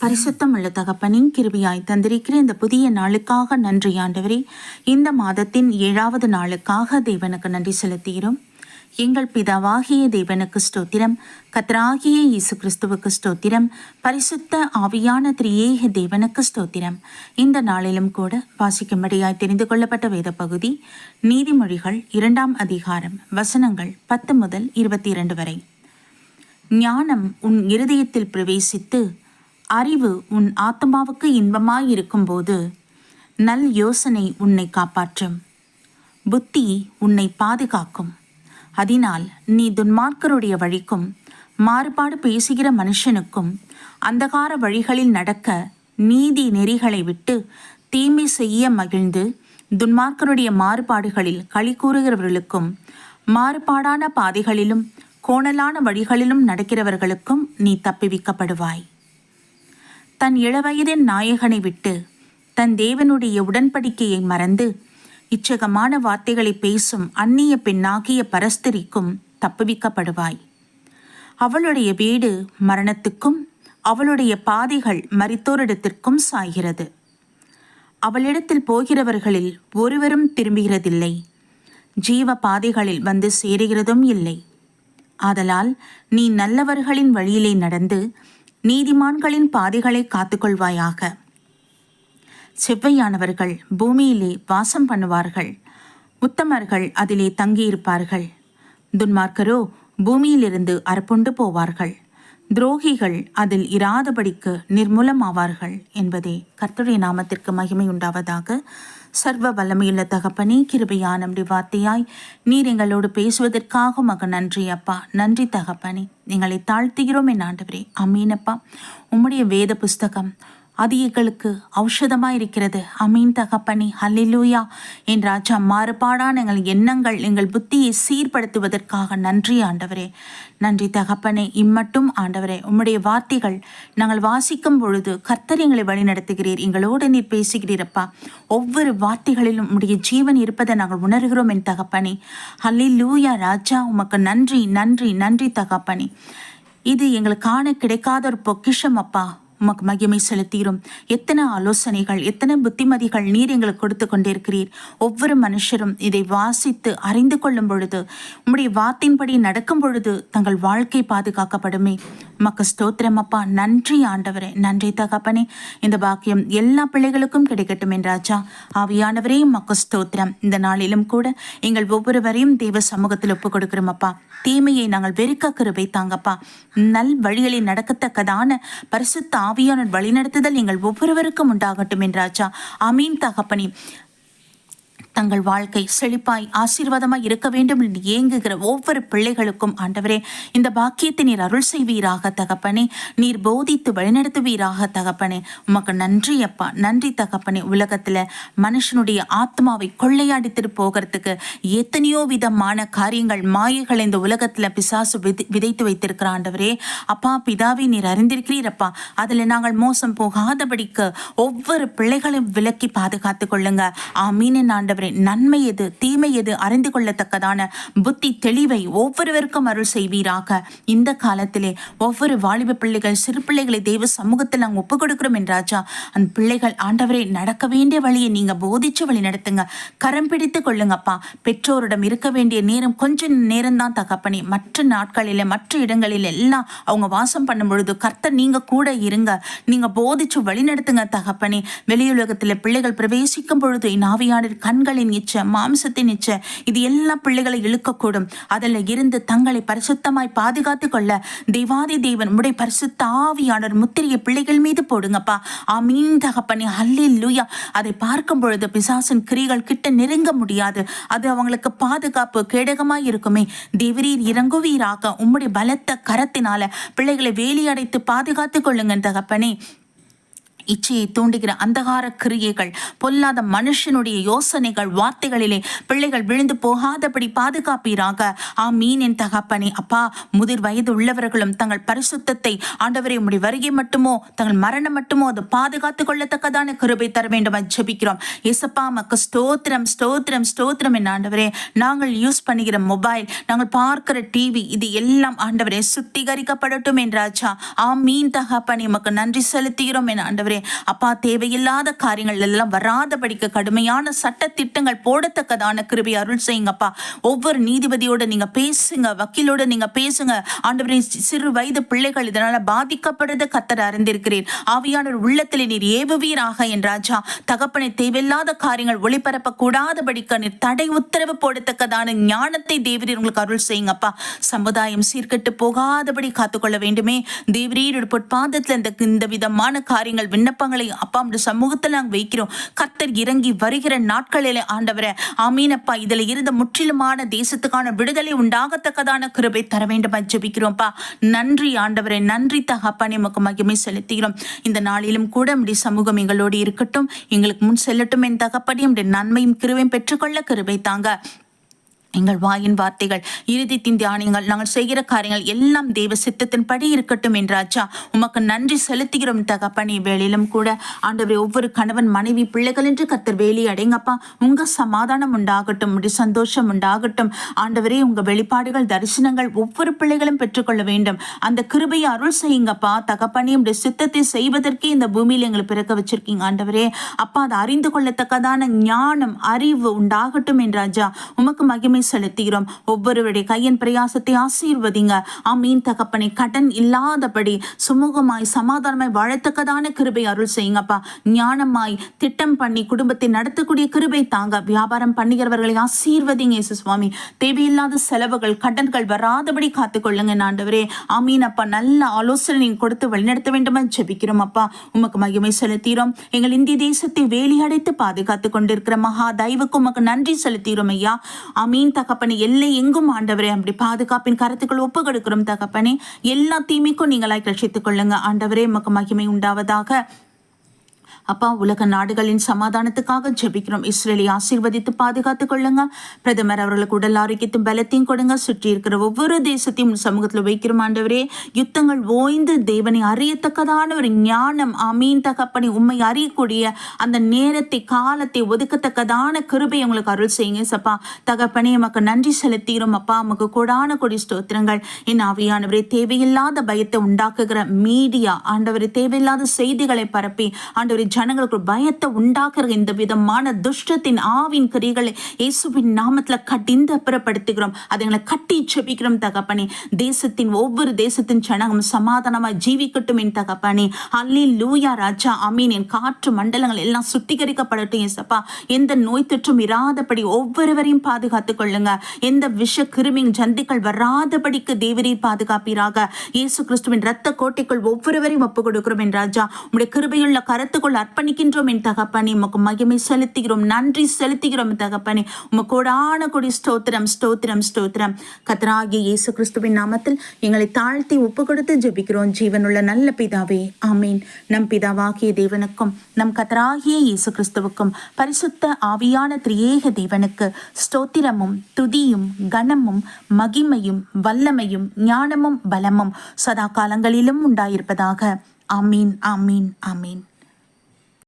பரிசுத்தம் உள்ள தகப்பனின் கிருபியாய் தந்திருக்கிற இந்த புதிய நாளுக்காக நன்றி ஆண்டவரே. இந்த மாதத்தின் 7வது நாளுக்காக தேவனுக்கு நன்றி செலுத்துகிறோம். எங்கள் பிதாவாகிய தேவனுக்கு ஸ்தோத்திரம், கர்த்தராகிய இயேசு கிறிஸ்துவுக்கு ஸ்தோத்திரம், பரிசுத்த ஆவியான திரியேக தேவனுக்கு ஸ்தோத்திரம். இந்த நாளிலும் கூட வாசிக்கும்படியாய் தெரிந்து கொள்ளப்பட்ட வேத பகுதி நீதிமொழிகள் 2ஆம் அதிகாரம் வசனங்கள் 10 முதல் 22 வரை. ஞானம் உன் இருதயத்தில் பிரவேசித்து அறிவு உன் ஆத்மாவுக்கு இன்பமாயிருக்கும் போது நல் யோசனை உன்னை காப்பாற்றும், புத்தி உன்னை பாதுகாக்கும். அதனால் நீ துன்மார்க்கருடைய வழிக்கும் மாறுபாடு பேசுகிற மனுஷனுக்கும் அந்தகார வழிகளில் நடக்க நீதி நெறிகளை விட்டு தீமை செய்ய மகிழ்ந்து துன்மார்க்கருடைய மாறுபாடுகளில் களி கூறுகிறவர்களுக்கும் மாறுபாடான பாதைகளிலும் கோணலான வழிகளிலும் நடக்கிறவர்களுக்கும் நீ தப்பிவிக்கப்படுவாய். தன் இளவயதின் நாயகனை விட்டு தன் தேவனுடைய உடன்படிக்கையை மறந்து இச்சகமான வார்த்தைகளை பேசும் அந்நிய பெண்ணாகிய பரஸ்திரிக்கும் தப்புவிக்கப்படுவாய். அவளுடைய வீடு மரணத்துக்கும் அவளுடைய பாதைகள் மரித்தோரிடத்திற்கும் சாய்கிறது. அவளிடத்தில் போகிறவர்களில் ஒருவரும் திரும்புகிறதில்லை, ஜீவ பாதைகளில் வந்து சேருகிறதும் இல்லை. ஆதலால் நீ நல்லவர்களின் வழியிலே நடந்து நீதிமான்களின் பாதைகளை காத்துக்கொள்வாயாக. செவ்வையானவர்கள் பூமியிலே வாசம் பண்ணுவார்கள், உத்தமர்கள் அதிலே தங்கியிருப்பார்கள். துன்மார்க்கரோ பூமியிலிருந்து அறுப்புண்டு போவார்கள், துரோகிகள் அதில் இராதபடிக்கு நிர்மூலமாவார்கள் என்பதே. கர்த்தருடைய நாமத்திற்கு மகிமை உண்டாவதாக. சர்வ வல்லமையுள்ள தகப்பனே, கிருபையான நம்முடைய வார்த்தையாய் நீர் எங்களோடு பேசுவதற்காக உமக்கு நன்றி அப்பா. நன்றி தகப்பனே, எங்களை தாழ்த்துகிறோம் என் ஆண்டவரே. அமீனப்பா. உம்முடைய வேத புஸ்தகம் அது எங்களுக்கு ஔஷதமாக இருக்கிறது. அமீன் தகப்பனே. ஹல்லேலூயா. என் ராஜா, மாறுபாடான எங்கள் எண்ணங்கள் எங்கள் புத்தியை சீர்படுத்துவதற்காக நன்றி ஆண்டவரே. நன்றி தகப்பனே. இம்மட்டும் ஆண்டவரே, உம்முடைய வார்த்தைகள் நாங்கள் வாசிக்கும் பொழுது கர்த்தர் எங்களை வழிநடத்துகிறீர், எங்களோடு நீர் பேசுகிறீரப்பா. ஒவ்வொரு வார்த்தைகளிலும் உம்முடைய ஜீவன் இருப்பதை நாங்கள் உணர்கிறோம் என் தகப்பனே. ஹல்லேலூயா ராஜா, உமக்கு நன்றி நன்றி நன்றி தகப்பனே. இது எங்களுக்கு காண கிடைக்காத ஒரு பொக்கிஷம் அப்பா. உமக்கு மகிமை செலுத்தீரும். எத்தனை ஆலோசனைகள், எத்தனை புத்திமதிகள் நீர் எங்களுக்கு கொடுத்து கொண்டிருக்கிறீர். ஒவ்வொரு மனுஷரும் இதை வாசித்து அறிந்து கொள்ளும் பொழுது, உம்முடைய வார்த்தையின்படி நடக்கும் பொழுது தங்கள் வாழ்க்கை பாதுகாக்கப்படுமே. உமக்கு ஸ்தோத்திரம் அப்பா. நன்றி ஆண்டவரே. நன்றி தகப்பனே. இந்த பாக்கியம் எல்லா பிள்ளைகளுக்கும் கிடைக்கட்டும் என்றாச்சா. ஆவியானவரே உமக்கு ஸ்தோத்திரம். இந்த நாளிலும் கூட எங்கள் ஒவ்வொருவரையும் தேவ சமூகத்தில் ஒப்புக் கொடுக்கிறோம் அப்பா. தீமையை நாங்கள் வெறுக்க கிருபை தாங்கப்பா. நல் வழிகளில் நடக்கத்தக்கதான பரிசுத்த ஆவியான வழிநடத்துதல் எங்கள் ஒவ்வொருவருக்கும் உண்டாகட்டும் என்றாச்சா. ஆமீன் தகப்பனே. தங்கள் வாழ்க்கை செழிப்பாய் ஆசீர்வாதமாய் இருக்க வேண்டும் என்று ஏங்குகிற ஒவ்வொரு பிள்ளைகளுக்கும் ஆண்டவரே இந்த பாக்கியத்தை நீர் அருள் செய்வீராக தகப்பனே. நீர் போதித்து வழிநடத்துவீராக தகப்பனே. உமக்கு நன்றி அப்பா. நன்றி தகப்பனே. உலகத்தில் மனுஷனுடைய ஆத்மாவை கொள்ளையாடித்து போகிறதுக்கு எத்தனையோ விதமான காரியங்கள், மாயைகள் இந்த உலகத்தில் பிசாசு விதைத்து வைத்திருக்கிற ஆண்டவரே அப்பா. பிதாவை நீர் அறிந்திருக்கிறீரப்பா. அதில் நாங்கள் மோசம் போகாதபடிக்கு ஒவ்வொரு பிள்ளைகளையும் விலக்கி பாதுகாத்து கொள்ளுங்க. ஆமீன் ஆண்டவரே. நன்மை எது தீமை எது அறிந்து கொள்ளத்தக்கதான புத்தி தெளிவை ஒவ்வொருவருக்கும் அருள் செய்வீராக. இந்த காலத்திலே ஒவ்வொரு வாலிப பிள்ளைகள், சிறு பிள்ளைகளை தெய்வ சமூகத்தில் நாங்கள் ஒப்புக் கொடுக்கிறோம் என்றாச்சா. அந்த பிள்ளைகள் ஆண்டவரே நடக்க வேண்டிய வழியை நீங்க போதிச்சு வழி நடத்துங்க. கரம் பிடித்து கொள்ளுங்கப்பா. பெற்றோரிடம் இருக்க வேண்டிய நேரம் கொஞ்ச நேரம் தான் தகப்பனே. மற்ற நாட்களில மற்ற இடங்களில் எல்லாம் அவங்க வாசம் பண்ணும் பொழுது கர்த்தர் நீங்க கூட இருங்க. நீங்க போதிச்சு வழி நடத்துங்க தகப்பனே. வெளியுலகத்தில் பிள்ளைகள் பிரவேசிக்கும் பொழுது ஆவியானவர் கண்களின் இச்சை, மாம்சத்தின் இச்சை, இது எல்லா பிள்ளைகளை இழுக்கக்கூடும். அதில் இருந்து தங்களை பரிசுத்தமாய் பாதுகாத்து கொள்ள தேவாதி தேவன் உடைய பரிசுத்த ஆவியானவர் முத்திரையை பிள்ளைகள் மீது போடுங்கப்பா. ஆமீன் தகப்பனே. ஹல்லேலூயா. அதை பார்க்கும் பொழுது பிசாசின் கிரிகள் கிட்ட நெருங்க முடியாது. அது அவங்களுக்கு பாதுகாப்பு கேடகமாய் இருக்குமே. தேவரீர் இறங்குவீராக. உம்முடைய பலத்த கரத்தினால பிள்ளைகளை வேலி அடைத்து பாதுகாத்து கொள்ளுங்க தகப்பனே. இச்சையை தூண்டுகிற அந்தகார கிரியைகள், பொல்லாத மனுஷனுடைய யோசனைகள், வார்த்தைகளிலே பிள்ளைகள் விழுந்து போகாதபடி பாதுகாப்பீராக. ஆமீன் என் தகப்பனே. அப்பா, முதிர் வயது உள்ளவர்களும் தங்கள் பரிசுத்தத்தை ஆண்டவரே உம்முடைய வருகை மட்டுமோ தங்கள் மரணம் மட்டுமோ அது பாதுகாத்துக் கொள்ளத்தக்கதான கிருபை தர வேண்டும் ஜெபிக்கிறோம். ஏசப்பா, மக்கு ஸ்தோத்திரம் ஸ்தோத்திரம் ஸ்தோத்திரம். என் ஆண்டவரே, நாங்கள் யூஸ் பண்ணுகிற மொபைல், நாங்கள் பார்க்கிற டிவி, இது எல்லாம் ஆண்டவரே சுத்திகரிக்கப்படட்டும் என்றாச்சா. ஆமீன் தகப்பனே, மக்கு நன்றி செலுத்துகிறோம் என் ஆண்டவரே. அப்பா, தேவையில்லாத காரியங்கள் எல்லாம் வராதபடிக்கு கடுமையான சட்ட திட்டங்கள் போடத்தக்கதான கிருபை அருள் செய்யுங்கப்பா. ஒவ்வொரு நீதிபதியோட நீங்க பேசுங்க, வக்கீலோட நீங்க பேசுங்க ஆண்டவரே. சிறு வயது பிள்ளைகள் இதனால பாதிக்கப்படுறத கர்த்தர் அறிந்திருக்கிறீர். ஆவியானவர் உள்ளத்தில் நீர் ஏவுவீராக என் ராஜா. தகப்பனை, தேவையில்லாத காரியங்கள் ஒளிபரப்ப கூடாதபடிக்கு நீர் தடை உத்தரவு போடத்தக்கதான ஞானத்தை தேவரீர் உங்களுக்கு அருள் செய்யுங்கப்பா. சமுதாயம் சீர்கெட்டு போகாதபடி காத்துக்கொள்ள வேண்டுமே தேவரீர் பொற்பாதத்தில் இந்த விதமான காரியங்கள் விண்ணப்பங்களை அப்பா சமூகத்தில் நாங்கள் வைக்கிறோம். கர்த்தர் இறங்கி வருகிற நாட்களிலே ஆண்டவரே ஆமீனப்பா, இதுல இருந்த முற்றிலுமான தேசத்துக்கான விடுதலை உண்டாகத்தக்கதான கிருபை தர வேண்டும் ஜெபிக்கிறோம்ப்பா. நன்றி ஆண்டவரே, நன்றி தகப்பனே, உமக்கு மகிமை செலுத்துகிறோம். இந்த நாளிலும் கூட நம்முடைய சமூகம் எங்களோடு இருக்கட்டும், எங்களுக்கு முன் செல்லட்டும் என் தகப்பனே. நம்முடைய நன்மையும் கிருபையும் பெற்றுக்கொள்ள கிருபை தாங்க. எங்கள் வாயின் வார்த்தைகள், இறுதித்தின் தியானங்கள், நாங்கள் செய்கிற காரியங்கள் எல்லாம் தேவ சித்தத்தின் படி இருக்கட்டும் என்றாச்சா. உமக்கு நன்றி செலுத்துகிறோம் தகப்பனே. வேலையிலும் கூட ஆண்டவரே, ஒவ்வொரு கணவன் மனைவி பிள்ளைகள் என்று கர்த்தர் வேலி அடைங்கப்பா. உங்க சமாதானம் உண்டாகட்டும், சந்தோஷம் உண்டாகட்டும் ஆண்டவரே. உங்க வெளிப்பாடுகள், தரிசனங்கள் ஒவ்வொரு பிள்ளைகளும் பெற்றுக்கொள்ள வேண்டும். அந்த கிருபையை அருள் செய்யுங்கப்பா தகப்பனே. உடைய சித்தத்தை செய்வதற்கே இந்த பூமியில் எங்களை பிறக்க வச்சிருக்கீங்க ஆண்டவரே. அப்பா, அதை அறிந்து கொள்ளத்தக்கதான ஞானம், அறிவு உண்டாகட்டும் என்றாஜா. உமக்கு மகிமை செலுத்துகிறோம். ஒவ்வொருவருடைய கையின் பிரயாசத்தை ஆசீர்வதிங்க. ஆமீன் தகப்பனை. கடன் இல்லாதபடி சுமூகமாய் சமாதானமாய் வாழத்தக்கதான கிருபை அருள் செய்யுங்கப்பா. ஞானமாய் திட்டம் பண்ணி குடும்பத்தை நடத்தக்கூடிய கிருபை தாங்க. வியாபாரம் பண்ணுகிறவர்களை ஆசீர்வதிங்க இயேசு சுவாமி. தேவையில்லாத செலவுகள், கடன்கள் வராதபடி காத்துக்கொள்ளுங்க ஆண்டவரே. ஆமீன் அப்பா. நல்ல ஆலோசனை கொடுத்து வழிநடத்த வேண்டும் ஜெபிக்கிறோம் அப்பா. உமக்கு மகிமை செலுத்துகிறோம். எங்கள் இந்திய தேசத்தை வேலி அடைத்து பாதுகாத்துக் கொண்டிருக்கிற மகா தெய்வக்கு உமக்கு நன்றி செலுத்துகிறோம் ஐயா. ஆமீன் தகப்பனே. எல்லை எங்கும் ஆண்டவரே அப்படி பாதுகாப்பின் கருத்துக்கள் ஒப்பு கொடுக்கிறோம் தகப்பனே. எல்லா தீமைக்கும் நீங்களாய் ரட்சித்துக் கொள்ளுங்க ஆண்டவரே. உமக்கு மகிமை உண்டாவதாக. அப்பா, உலக நாடுகளின் சமாதானத்துக்காக ஜெபிக்கிறோம். இஸ்ரேலை ஆசீர்வதித்து பாதுகாத்துக் கொள்ளுங்க. பிரதமர் அவர்களுக்கு உடல் ஆரோக்கியத்தையும் பலத்தையும் கொடுங்க. சுற்றி இருக்கிற ஒவ்வொரு தேசத்தையும் சமூகத்தில் வைக்கிறோம் ஆண்டவரே. யுத்தங்கள் ஓய்ந்து தேவனை அறியத்தக்கதான ஒரு ஞானம், ஆமீன் தகப்பனை, உண்மை அறியக்கூடிய அந்த நேரத்தை, காலத்தை ஒதுக்கத்தக்கதான கிருபை உங்களுக்கு அருள் செய்யுங்க சப்பா தகப்பனே. நமக்கு நன்றி செலுத்துகிறோம் அப்பா. நமக்கு கூடான கொடி ஸ்தோத்திரங்கள். என் ஆவியானவரே, தேவையில்லாத பயத்தை உண்டாக்குகிற மீடியா ஆண்டவரே, தேவையில்லாத செய்திகளை பரப்பி ஆண்டவரே ஜனங்களுக்கு பயத்தை உண்டாக்குற இந்த விதமான துஷ்டத்தின் ஆவின் கிரிகளை இயேசுவின் நாமத்துல கட்டிந்து அப்புறப்படுத்துகிறோம். அதை கட்டி செபிக்கிறோம் தகப்பனே. தேசத்தின் ஒவ்வொரு தேசத்தின் ஜனகம் சமாதானமாய் ஜீவிக்கட்டும் என் தகப்பனே. அல்லேலூயா ராஜா. ஆமீன். என் காற்று மண்டலங்கள் எல்லாம் சுத்திகரிக்கப்படட்டும் ஏசப்பா. எந்த நோய் தொற்றும் இராதபடி ஒவ்வொருவரையும் பாதுகாத்துக் கொள்ளுங்க. எந்த விஷ கிருமி ஜந்திகள் வராதபடிக்கு தேவரீர் பாதுகாப்பீராக. இயேசு கிறிஸ்துவின் இரத்த கோட்டைக்குள் ஒவ்வொருவரையும் ஒப்புக் கொடுக்கிறோம் என் ராஜா. உம்முடைய கிருபையுள்ள கரத்துக்குள் அர்ப்பணிக்கின்றோம் என் தகப்பனே. உமக்கு மகிமை செலுத்துகிறோம், நன்றி செலுத்துகிறோம் தகப்பனே. உமக்கோடான கொடி ஸ்தோத்திரம் ஸ்தோத்திரம் ஸ்தோத்திரம். கர்த்தராகிய இயேசு கிறிஸ்துவின் நாமத்தில் எங்களை தாழ்த்தி ஒப்பு கொடுத்து ஜெபிக்கிறோம் ஜீவனுள்ள நல்ல பிதாவே, ஆமீன். நம் பிதாவாகிய தேவனுக்கும் நம் கர்த்தராகிய இயேசு கிறிஸ்துவுக்கும் பரிசுத்த ஆவியான திரியேக தேவனுக்கு ஸ்தோத்திரமும் துதியும் கனமும் மகிமையும் வல்லமையும் ஞானமும் பலமும் சதா காலங்களிலும் உண்டாயிருப்பதாக. ஆமீன் ஆமீன் ஆமீன்.